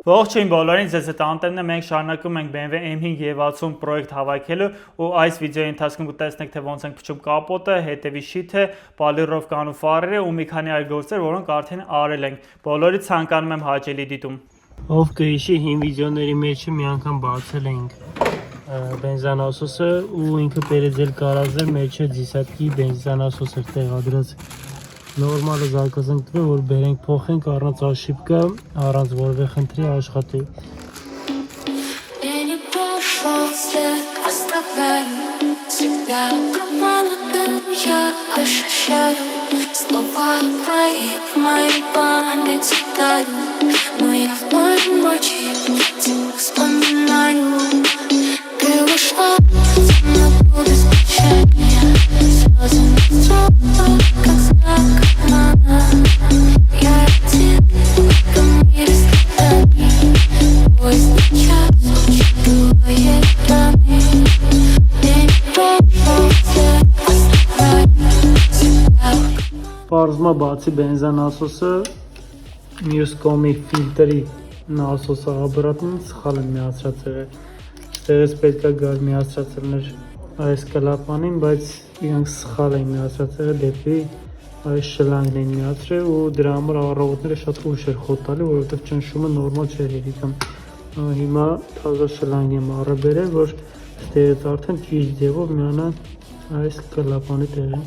Ողջույն բոլորին, ձեզ հետ Անտենն է, մենք շարունակում ենք BMW M5 եւ 60 պրոյեկտ հավաքելու ու այս վիդեոյի ընթացքում կտեսնեք թե ոնց ենք փչում կապոտը, հետևի շիթը, պոլիրովկան ու ֆարերը ու մի քանի այլ գործեր, որոնք արդեն արել ենք։ Բոլորից ցանկանում եմ հաճելի դիտում։ Ով կհիշի հին վիդեոների մեջը մի անգամ բացել էինք բենզանասոսը ու ինքը պերեձել կարազել մեջը դիսատկի բենզանասոս էր տեղադրած։ Նորմալը զարգացանք տվել, որ բերենք փոխենք առանց աշիպկա, առանց որևէ խնդրի աշխատի։ Պարզմա բացի բենզանասոսը, մյուս կողմի ֆիլտրի նասոսը ապարատին սխալ են միացրած եղել։ Ստեղից պետք է գալ միացրածներ այս կլապանին, բայց իրանք սխալ են միացրած եղել, դեպի այս շլանգն են միացրել ու դրա համար առավոտները շատ ուշ էր խոտ տալի, որովհետև ճնշումը նորմալ չէր եկամ։ Հիմա թազա շլանգ եմ առը բերել, որ ստեղից արդեն ճիշտ ձևով միանա այս կլապանի տեղին։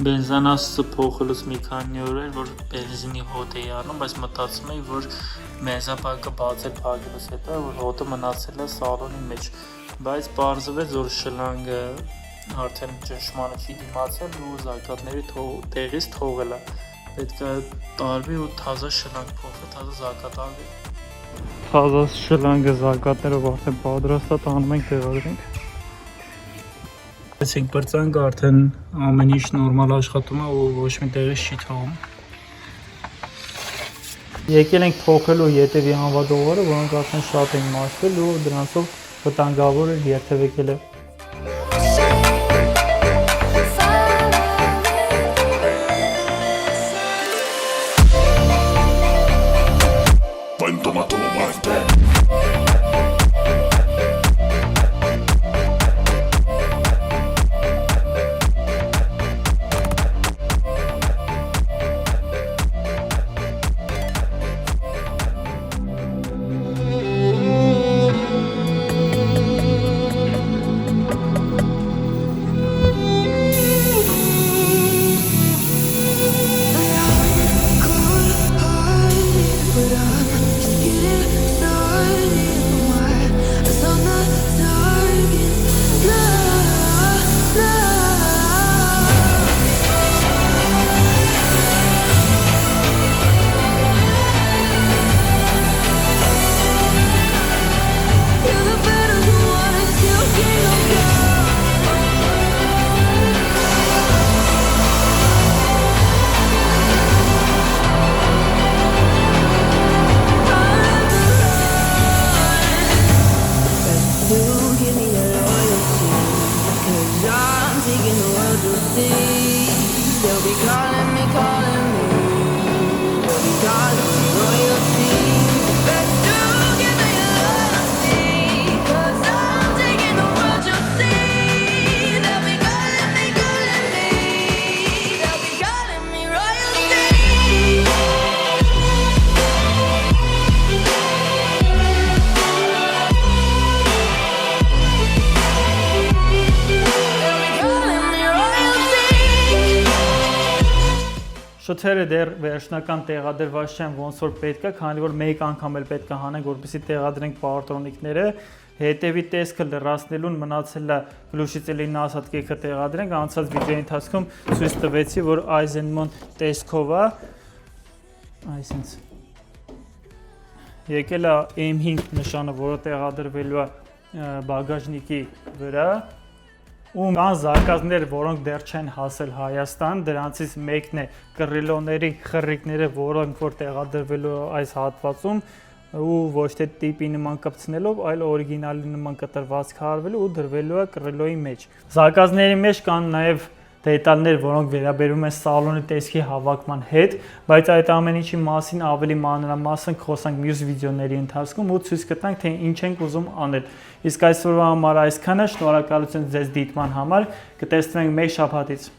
Բենզանասը փոխելուց մի քանի օր էր, որ բենզինի հոտ էի անում, բայց մտածում էի, որ բենզապակը բացել փակելուց հետո, որ հոտը մնացել է սալոնի մեջ, բայց պարզվեց, որ շլանգը արդեն ճշմարիտ չի դիմացել ու զարկատների տեղից թողել է։ Պետք է տարվի ու թազա շլանգ փոխել, թազա զարկատ արվի։ Թազա շլանգը զարկատներով արդեն պատրաստ է, տանում ենք տեղադրենք։ Այսինքն բրծանքը արդեն ամեն ինչ նորմալ աշխատում է ու ոչ մի տեղից չի թողում։ Եկել ենք փոխելու ետևի անվադողերը, որոնք արդեն շատ են մաշվել ու դրանցով վտանգավոր էր երթևեկելը։ Շոթերը դեռ վերջնական տեղադրված չեն ոնց որ պետք է, քանի որ մեկ անգամ էլ պետք է հանենք, որպեսզի տեղադրենք պարտոնիկները, հետևի տեսքը լրացնելուն մնացել է գլուշից էլին ասած կեքը տեղադրենք, անցած վիդեոյի ընթացքում ցույց տվեցի, որ Eisenman տեսքով է, այսինքն եկել է M5 նշանը, որը տեղադրվելու է բագաժնիկի վրա, ու կան զարկազներ, որոնք դեռ չեն հասել Հայաստան, դրանցից մեկն է կռիլոների խռիկները, որոնք որ տեղադրվելու այս հատվածում ու ոչ թե տիպի նման կպցնելով, այլ օրիգինալի նման կտրվածք արվելու ու դրվելու է կռիլոյի մեջ։ Զարկազների մեջ կան նաև դետալներ, որոնք վերաբերում են սալոնի տեսքի հավաքման հետ, բայց այդ ամեն ինչի մասին ավելի մանրամասն խոսանք մյուս վիդեոների ընթացքում ու ցույց կտանք, թե ինչ ենք ուզում անել։ Իսկ այսօրվա համար այսքանը, շնորհակալություն ձեզ դիտման համար, կտեսնենք մեկ շաբաթից։